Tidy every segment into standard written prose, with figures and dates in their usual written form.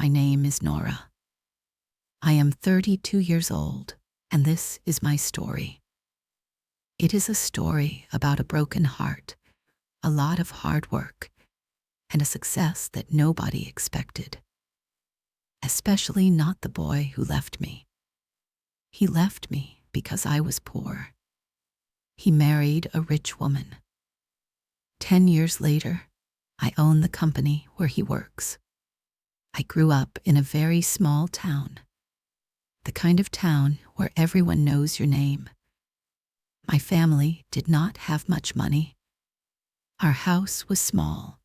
My name is Nora. I am 32 years old, and this is my story. It is a story about a broken heart, a lot of hard work, and a success that nobody expected. Especially not the boy who left me. He left me because I was poor. He married a rich woman. 10 years later, I own the company where he works. I grew up in a very small town, the kind of town where everyone knows your name. My family did not have much money. Our house was small,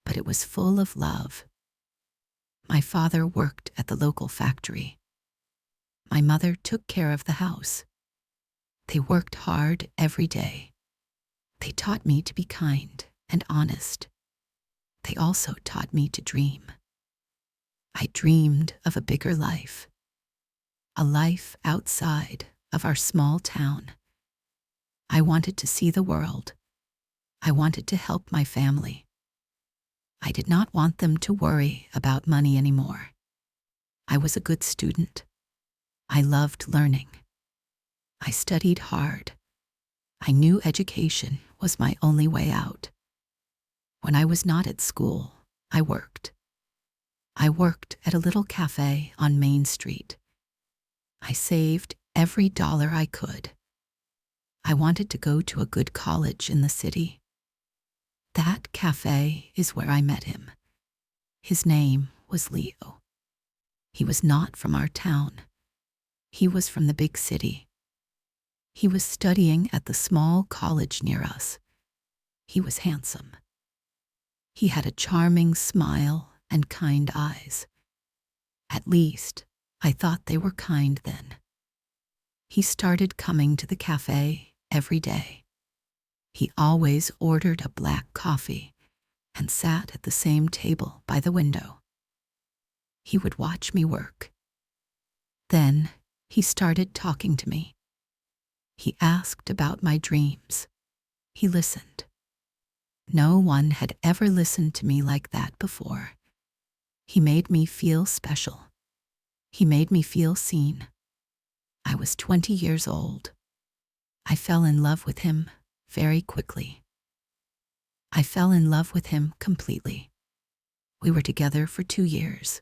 but it was full of love. My father worked at the local factory. My mother took care of the house. They worked hard every day. They taught me to be kind and honest. They also taught me to dream. I dreamed of a bigger life, a life outside of our small town. I wanted to see the world. I wanted to help my family. I did not want them to worry about money anymore. I was a good student. I loved learning. I studied hard. I knew education was my only way out. When I was not at school, I worked. I worked at a little cafe on Main Street. I saved every dollar I could. I wanted to go to a good college in the city. That cafe is where I met him. His name was Leo. He was not from our town. He was from the big city. He was studying at the small college near us. He was handsome. He had a charming smile and kind eyes. At least, I thought they were kind then. He started coming to the cafe every day. He always ordered a black coffee and sat at the same table by the window. He would watch me work. Then he started talking to me. He asked about my dreams. He listened. No one had ever listened to me like that before. He made me feel special. He made me feel seen. I was 20 years old. I fell in love with him very quickly. I fell in love with him completely. We were together for 2 years.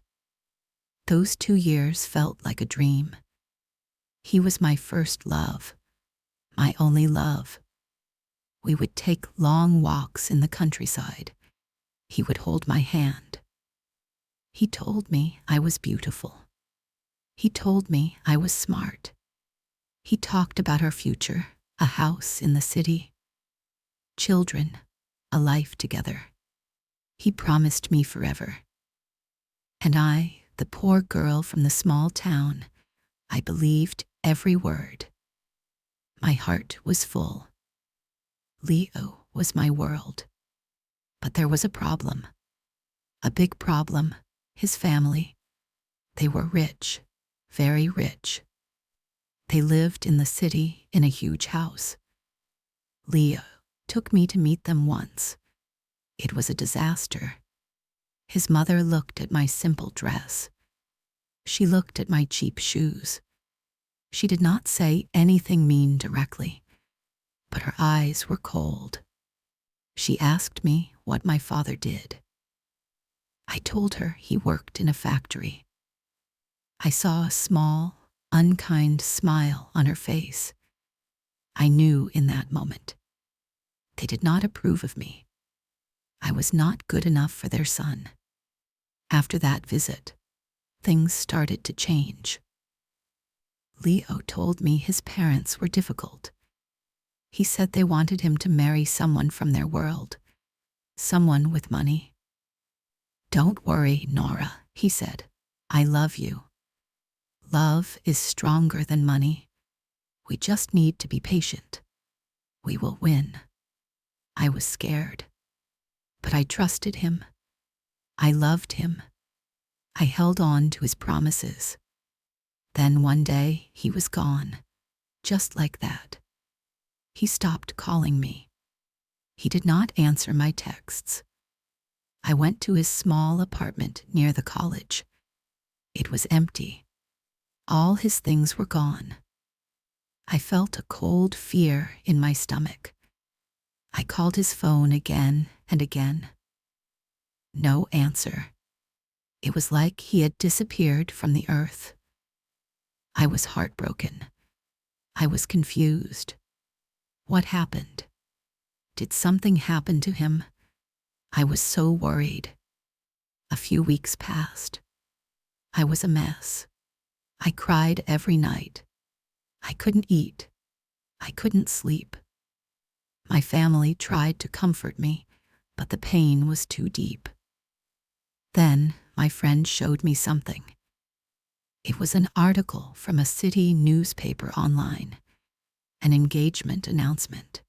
Those 2 years felt like a dream. He was my first love, my only love. We would take long walks in the countryside. He would hold my hand. He told me I was beautiful. He told me I was smart. He talked about our future, a house in the city, children, a life together. He promised me forever. And I, the poor girl from the small town, I believed every word. My heart was full. Leo was my world. But there was a problem. A big problem. His family. They were rich, very rich. They lived in the city in a huge house. Leo took me to meet them once. It was a disaster. His mother looked at my simple dress. She looked at my cheap shoes. She did not say anything mean directly, but her eyes were cold. She asked me what my father did. I told her he worked in a factory. I saw a small, unkind smile on her face. I knew in that moment. They did not approve of me. I was not good enough for their son. After that visit, things started to change. Leo told me his parents were difficult. He said they wanted him to marry someone from their world, someone with money. "Don't worry, Nora," he said. "I love you. Love is stronger than money. We just need to be patient. We will win." I was scared, but I trusted him. I loved him. I held on to his promises. Then one day he was gone, just like that. He stopped calling me. He did not answer my texts. I went to his small apartment near the college. It was empty. All his things were gone. I felt a cold fear in my stomach. I called his phone again and again. No answer. It was like he had disappeared from the earth. I was heartbroken. I was confused. What happened? Did something happen to him? I was so worried. A few weeks passed. I was a mess. I cried every night. I couldn't eat. I couldn't sleep. My family tried to comfort me, but the pain was too deep. Then my friend showed me something. It was an article from a city newspaper online, an engagement announcement.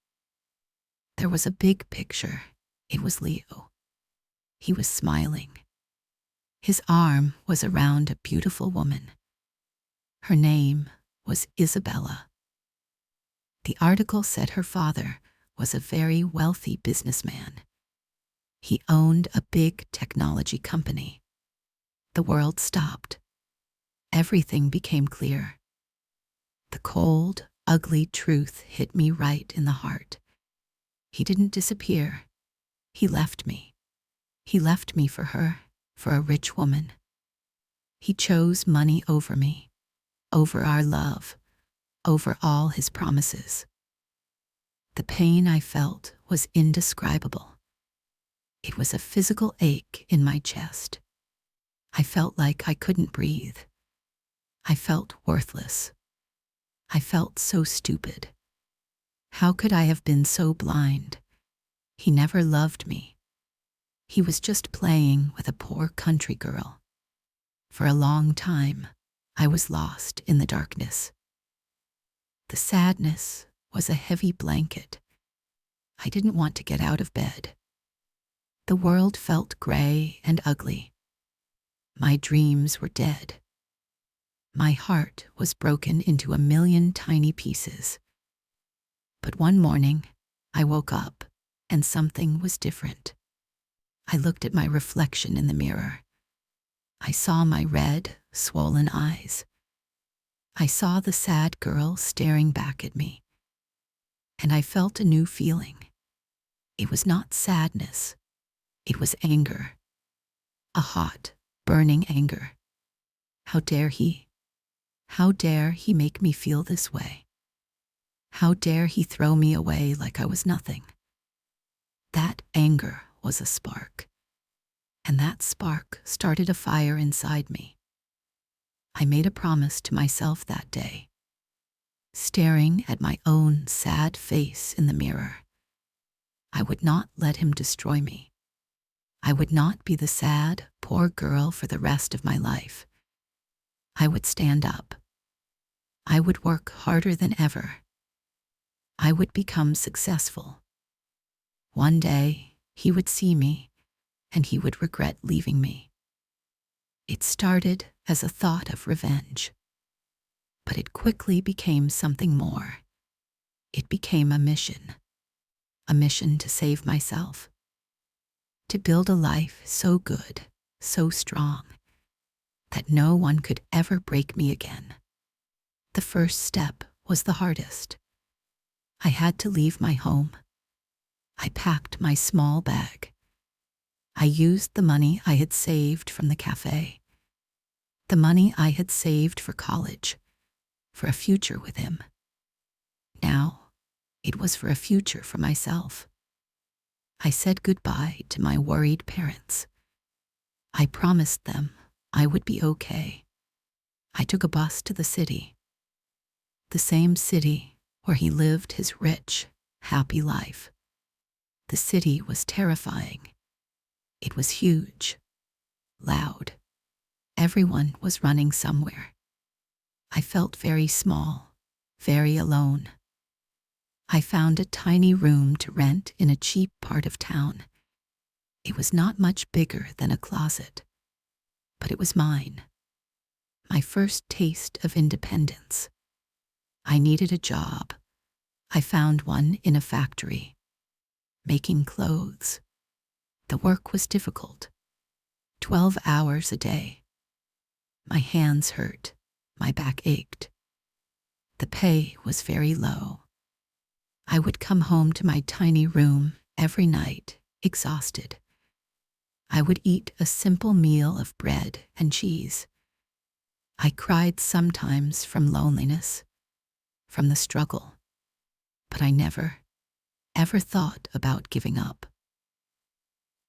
There was a big picture. It was Leo. He was smiling. His arm was around a beautiful woman. Her name was Isabella. The article said her father was a very wealthy businessman. He owned a big technology company. The world stopped. Everything became clear. The cold, ugly truth hit me right in the heart. He didn't disappear. He left me. He left me for her, for a rich woman. He chose money over me, over our love, over all his promises. The pain I felt was indescribable. It was a physical ache in my chest. I felt like I couldn't breathe. I felt worthless. I felt so stupid. How could I have been so blind? He never loved me. He was just playing with a poor country girl. For a long time, I was lost in the darkness. The sadness was a heavy blanket. I didn't want to get out of bed. The world felt gray and ugly. My dreams were dead. My heart was broken into a million tiny pieces. But one morning, I woke up and something was different. I looked at my reflection in the mirror. I saw my red, swollen eyes. I saw the sad girl staring back at me. And I felt a new feeling. It was not sadness. It was anger. A hot, burning anger. How dare he? How dare he make me feel this way? How dare he throw me away like I was nothing? That anger was a spark. And that spark started a fire inside me. I made a promise to myself that day. Staring at my own sad face in the mirror, I would not let him destroy me. I would not be the sad, poor girl for the rest of my life. I would stand up. I would work harder than ever. I would become successful. One day, he would see me, and he would regret leaving me. It started as a thought of revenge, but it quickly became something more. It became a mission to save myself, to build a life so good, so strong, that no one could ever break me again. The first step was the hardest. I had to leave my home. I packed my small bag. I used the money I had saved from the cafe, the money I had saved for college, for a future with him. Now, it was for a future for myself. I said goodbye to my worried parents. I promised them I would be okay. I took a bus to the city, the same city where he lived his rich, happy life. The city was terrifying. It was huge, loud. Everyone was running somewhere. I felt very small, very alone. I found a tiny room to rent in a cheap part of town. It was not much bigger than a closet, but it was mine. My first taste of independence. I needed a job. I found one in a factory, making clothes. The work was difficult, 12 hours a day. My hands hurt. My back ached. The pay was very low. I would come home to my tiny room every night, exhausted. I would eat a simple meal of bread and cheese. I cried sometimes from loneliness, from the struggle, but I never, ever thought about giving up.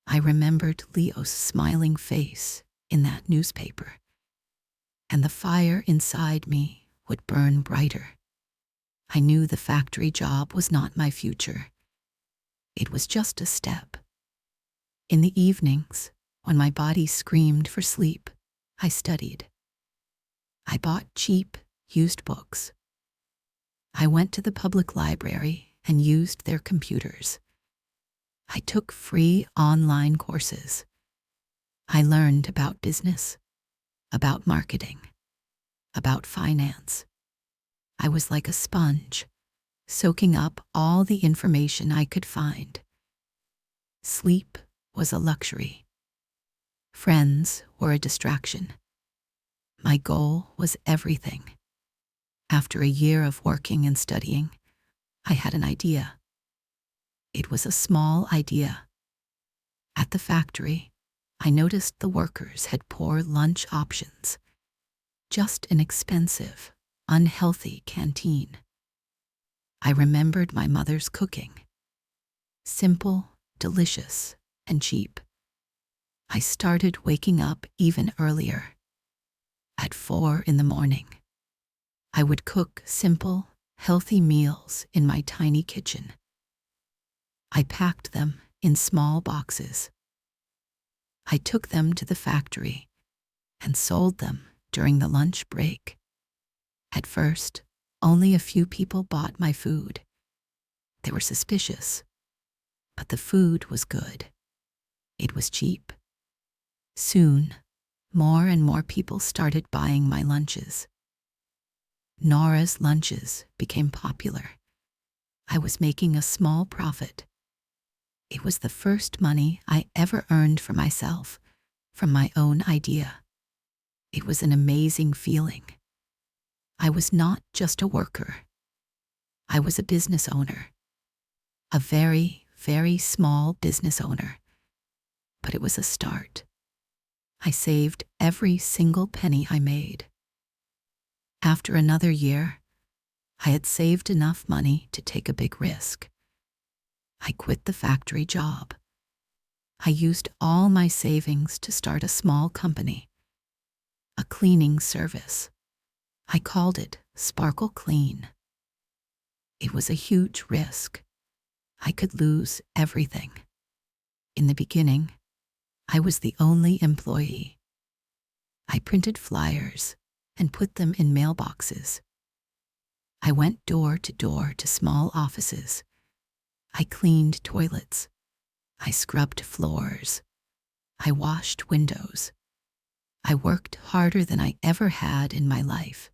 I remembered Leo's smiling face in that newspaper, and the fire inside me would burn brighter. I knew the factory job was not my future. It was just a step. In the evenings, when my body screamed for sleep, I studied. I bought cheap, used books. I went to the public library and used their computers. I took free online courses. I learned about business, about marketing, about finance. I was like a sponge, soaking up all the information I could find. Sleep was a luxury. Friends were a distraction. My goal was everything. After a year of working and studying, I had an idea. It was a small idea. At the factory, I noticed the workers had poor lunch options, just an expensive, unhealthy canteen. I remembered my mother's cooking. Simple, delicious, and cheap. I started waking up even earlier. At 4 in the morning, I would cook simple, healthy meals in my tiny kitchen. I packed them in small boxes. I took them to the factory and sold them during the lunch break. At first, only a few people bought my food. They were suspicious, but the food was good. It was cheap. Soon, more and more people started buying my lunches. Nora's lunches became popular. I was making a small profit. It was the first money I ever earned for myself, from my own idea. It was an amazing feeling. I was not just a worker. I was a business owner. A very, very small business owner. But it was a start. I saved every single penny I made. After another year, I had saved enough money to take a big risk. I quit the factory job. I used all my savings to start a small company, a cleaning service. I called it Sparkle Clean. It was a huge risk. I could lose everything. In the beginning, I was the only employee. I printed flyers and put them in mailboxes. I went door to door to small offices. I cleaned toilets. I scrubbed floors. I washed windows. I worked harder than I ever had in my life.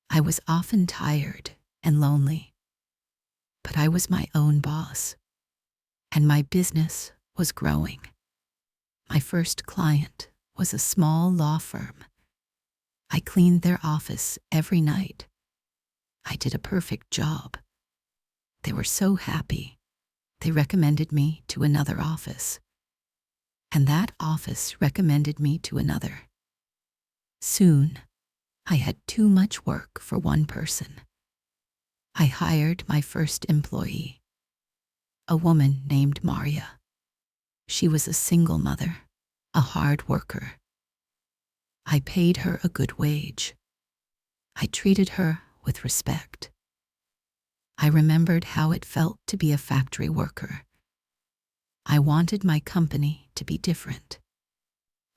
I was often tired and lonely, but I was my own boss, and my business was growing. My first client was a small law firm. I cleaned their office every night. I did a perfect job. They were so happy. They recommended me to another office, and that office recommended me to another. Soon, I had too much work for one person. I hired my first employee, a woman named Maria. She was a single mother, a hard worker. I paid her a good wage. I treated her with respect. I remembered how it felt to be a factory worker. I wanted my company to be different.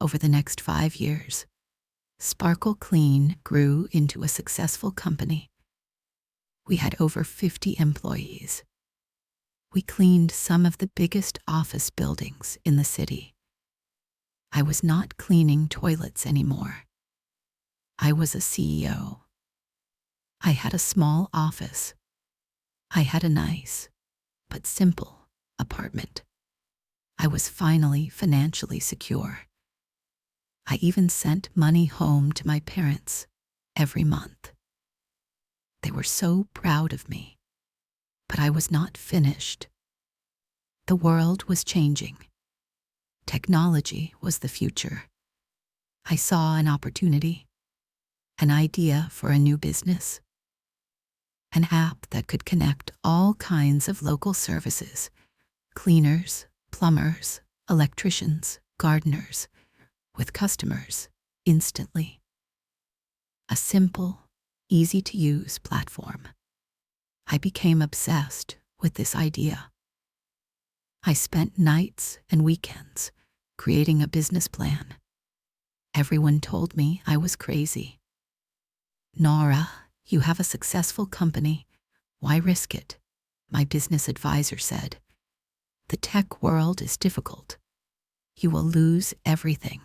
Over the next 5 years, Sparkle Clean grew into a successful company. We had over 50 employees. We cleaned some of the biggest office buildings in the city. I was not cleaning toilets anymore. I was a CEO. I had a small office. I had a nice, but simple, apartment. I was finally financially secure. I even sent money home to my parents every month. They were so proud of me, but I was not finished. The world was changing. Technology was the future. I saw an opportunity, an idea for a new business, an app that could connect all kinds of local services, cleaners, plumbers, electricians, gardeners, with customers instantly. A simple, easy-to-use platform. I became obsessed with this idea. I spent nights and weekends creating a business plan. Everyone told me I was crazy. "Nora, you have a successful company. Why risk it?" my business advisor said. "The tech world is difficult. You will lose everything."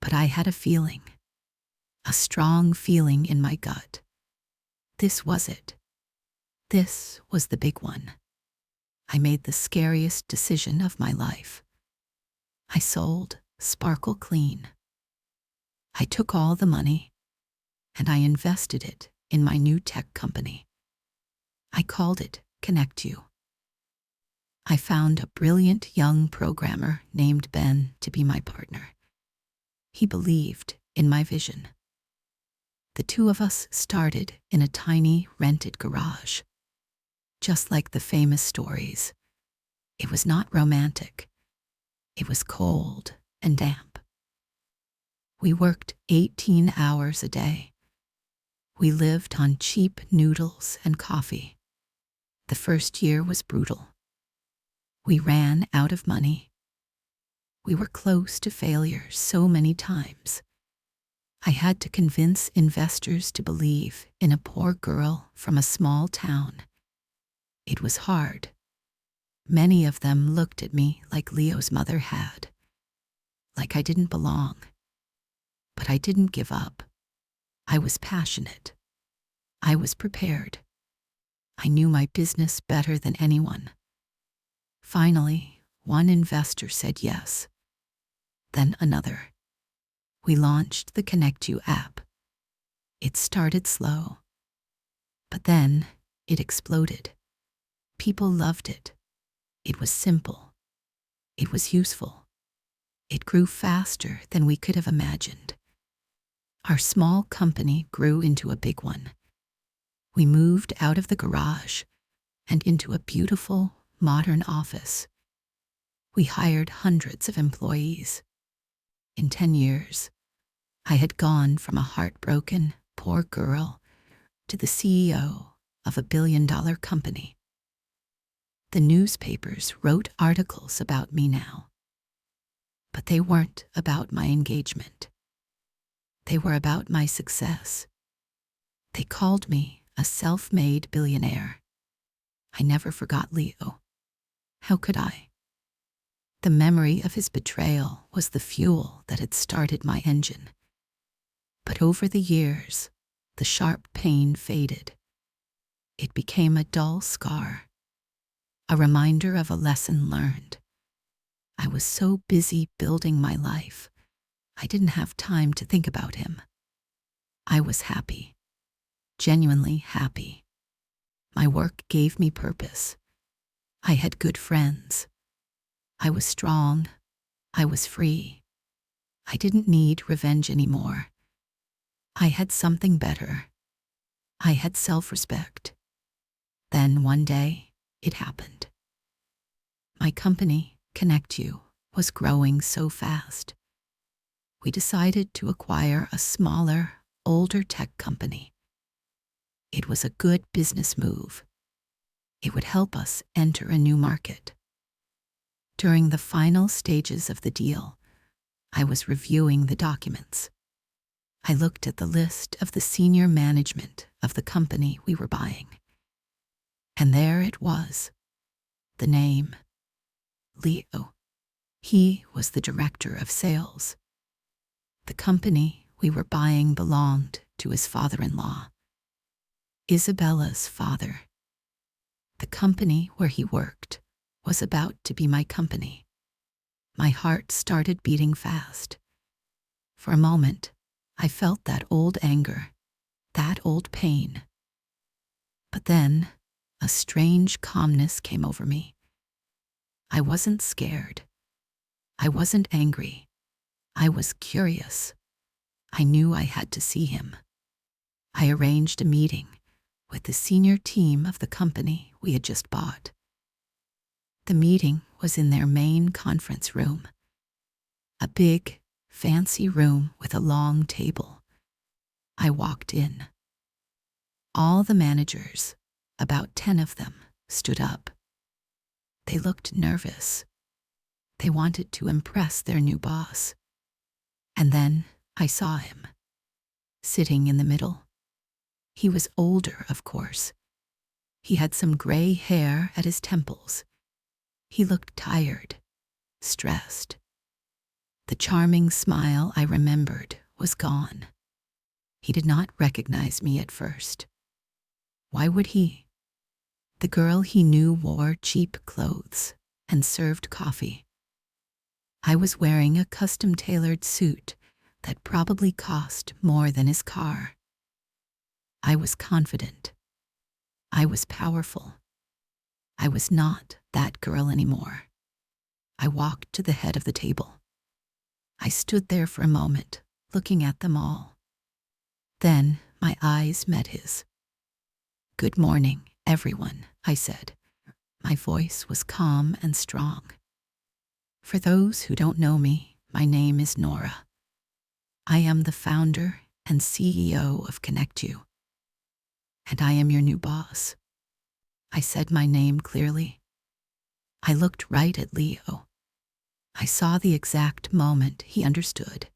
But I had a feeling, a strong feeling in my gut. This was it. This was the big one. I made the scariest decision of my life. I sold Sparkle Clean. I took all the money and I invested it in my new tech company. I called it Connect You. I found a brilliant young programmer named Ben to be my partner. He believed in my vision. The two of us started in a tiny rented garage. Just like the famous stories, it was not romantic. It was cold and damp. We worked 18 hours a day. We lived on cheap noodles and coffee. The first year was brutal. We ran out of money. We were close to failure so many times. I had to convince investors to believe in a poor girl from a small town. It was hard. Many of them looked at me like Leo's mother had, like I didn't belong. But I didn't give up. I was passionate. I was prepared. I knew my business better than anyone. Finally, one investor said yes, then another. We launched the Connect You app. It started slow, but then it exploded. People loved it. It was simple. It was useful. It grew faster than we could have imagined. Our small company grew into a big one. We moved out of the garage and into a beautiful, modern office. We hired hundreds of employees. In 10 years, I had gone from a heartbroken, poor girl to the CEO of a billion-dollar company. The newspapers wrote articles about me now, but they weren't about my engagement. They were about my success. They called me a self-made billionaire. I never forgot Leo. How could I? The memory of his betrayal was the fuel that had started my engine. But over the years, the sharp pain faded. It became a dull scar, a reminder of a lesson learned. I was so busy building my life, I didn't have time to think about him. I was happy, genuinely happy. My work gave me purpose. I had good friends. I was strong. I was free. I didn't need revenge anymore. I had something better. I had self-respect. Then one day, it happened. My company, Connect You, was growing so fast. We decided to acquire a smaller, older tech company. It was a good business move. It would help us enter a new market. During the final stages of the deal, I was reviewing the documents. I looked at the list of the senior management of the company we were buying. And there it was, the name, Leo. He was the director of sales. The company we were buying belonged to his father-in-law, Isabella's father. The company where he worked was about to be my company. My heart started beating fast. For a moment, I felt that old anger, that old pain. But then, a strange calmness came over me. I wasn't scared. I wasn't angry. I was curious. I knew I had to see him. I arranged a meeting with the senior team of the company we had just bought. The meeting was in their main conference room, a big, fancy room with a long table. I walked in. All the managers, about 10 of them, stood up. They looked nervous. They wanted to impress their new boss. And then I saw him, sitting in the middle. He was older, of course. He had some gray hair at his temples. He looked tired, stressed. The charming smile I remembered was gone. He did not recognize me at first. Why would he? The girl he knew wore cheap clothes and served coffee. I was wearing a custom-tailored suit that probably cost more than his car. I was confident. I was powerful. I was not that girl anymore. I walked to the head of the table. I stood there for a moment, looking at them all. Then my eyes met his. "Good morning, everyone," I said. My voice was calm and strong. "For those who don't know me, my name is Nora. I am the founder and CEO of ConnectU, and I am your new boss." I said my name clearly. I looked right at Leo. I saw the exact moment he understood.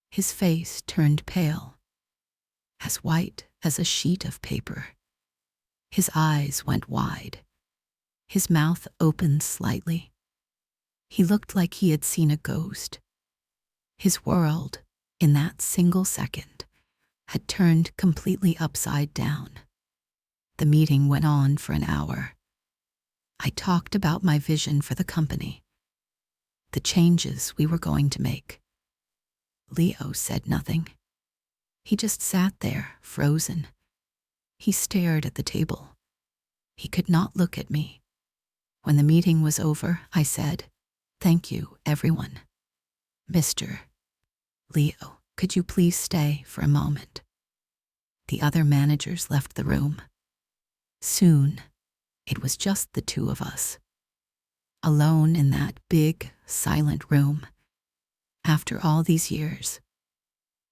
His face turned pale, as white as a sheet of paper. His eyes went wide. His mouth opened slightly. He looked like he had seen a ghost. His world, in that single second, had turned completely upside down. The meeting went on for an hour. I talked about my vision for the company, the changes we were going to make. Leo said nothing. He just sat there, frozen. He stared at the table. He could not look at me. When the meeting was over, I said, "Thank you, everyone. Mr. Leo, could you please stay for a moment?" The other managers left the room. Soon, it was just the two of us, alone in that big, silent room. After all these years,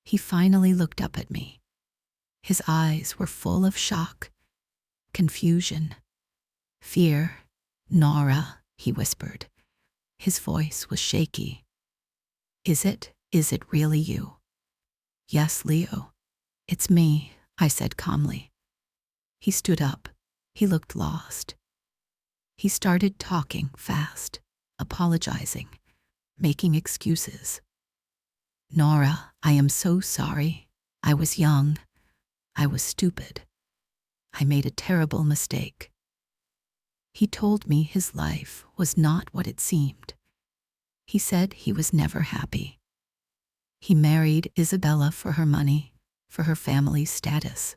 he finally looked up at me. His eyes were full of shock, confusion, fear. "Nora," he whispered. His voice was shaky. Is it really you?" "Yes, Leo. It's me," I said calmly. He stood up. He looked lost. He started talking fast, apologizing, making excuses. "Nora, I am so sorry. I was young. I was stupid. I made a terrible mistake." He told me his life was not what it seemed. He said he was never happy. He married Isabella for her money, for her family's status.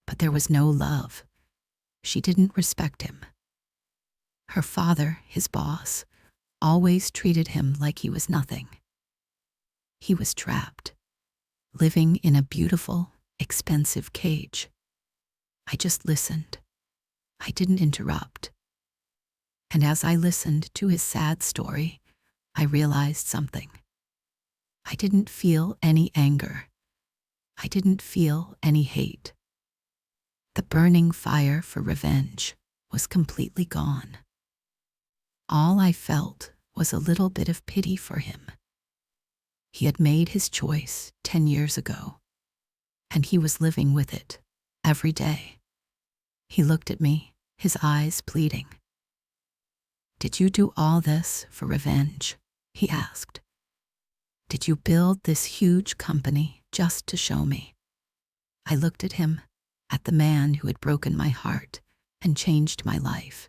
But there was no love. She didn't respect him. Her father, his boss, always treated him like he was nothing. He was trapped, living in a beautiful, expensive cage. I just listened. I didn't interrupt. And as I listened to his sad story, I realized something. I didn't feel any anger. I didn't feel any hate. The burning fire for revenge was completely gone. All I felt was a little bit of pity for him. He had made his choice 10 years ago, and he was living with it every day. He looked at me, his eyes pleading. "Did you do all this for revenge?" he asked. "Did you build this huge company just to show me?" I looked at him, at the man who had broken my heart and changed my life.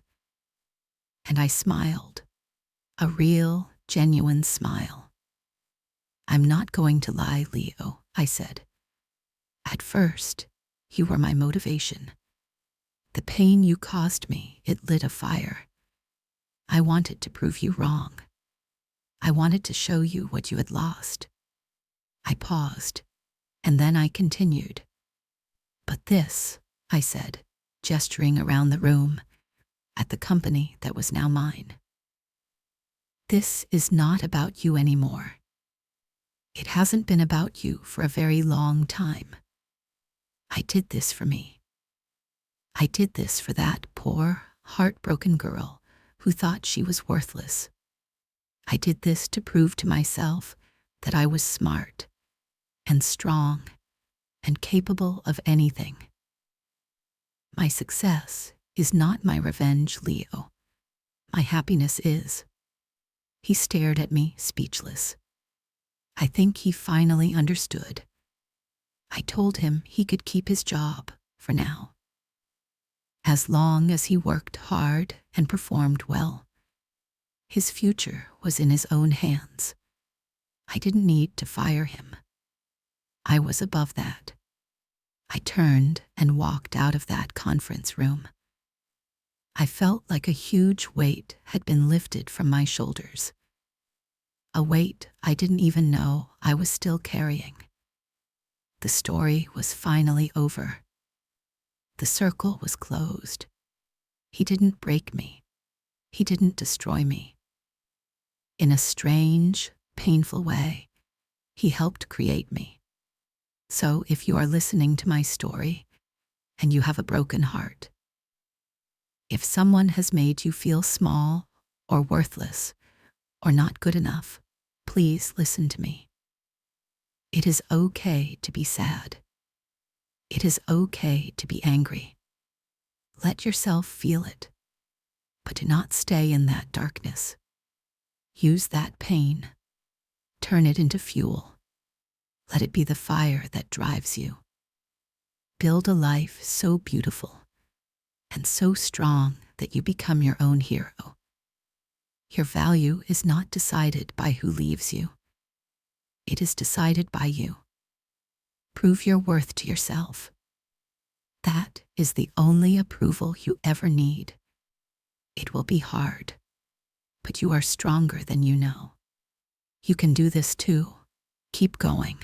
And I smiled, a real, genuine smile. I'm not going to lie, Leo, I said. At first, you were my motivation. The pain you caused me, it lit a fire. I wanted to prove you wrong. I wanted to show you what you had lost. I paused, and then I continued. But this, I said, gesturing around the room, at the company that was now mine. This is not about you anymore. It hasn't been about you for a very long time. I did this for me. I did this for that poor, heartbroken girl who thought she was worthless. I did this to prove to myself that I was smart and strong and capable of anything. My success is not my revenge, Leo. My happiness is. He stared at me, speechless. I think he finally understood. I told him he could keep his job for now. As long as he worked hard and performed well, his future was in his own hands. I didn't need to fire him. I was above that. I turned and walked out of that conference room. I felt like a huge weight had been lifted from my shoulders. A weight I didn't even know I was still carrying. The story was finally over. The circle was closed. He didn't break me. He didn't destroy me. In a strange, painful way, he helped create me. So if you are listening to my story and you have a broken heart, if someone has made you feel small or worthless or not good enough, please listen to me. It is okay to be sad. It is okay to be angry. Let yourself feel it, but do not stay in that darkness. Use that pain. Turn it into fuel. Let it be the fire that drives you. Build a life so beautiful and so strong that you become your own hero. Your value is not decided by who leaves you. It is decided by you. Prove your worth to yourself. That is the only approval you ever need. It will be hard, but you are stronger than you know. You can do this too. Keep going.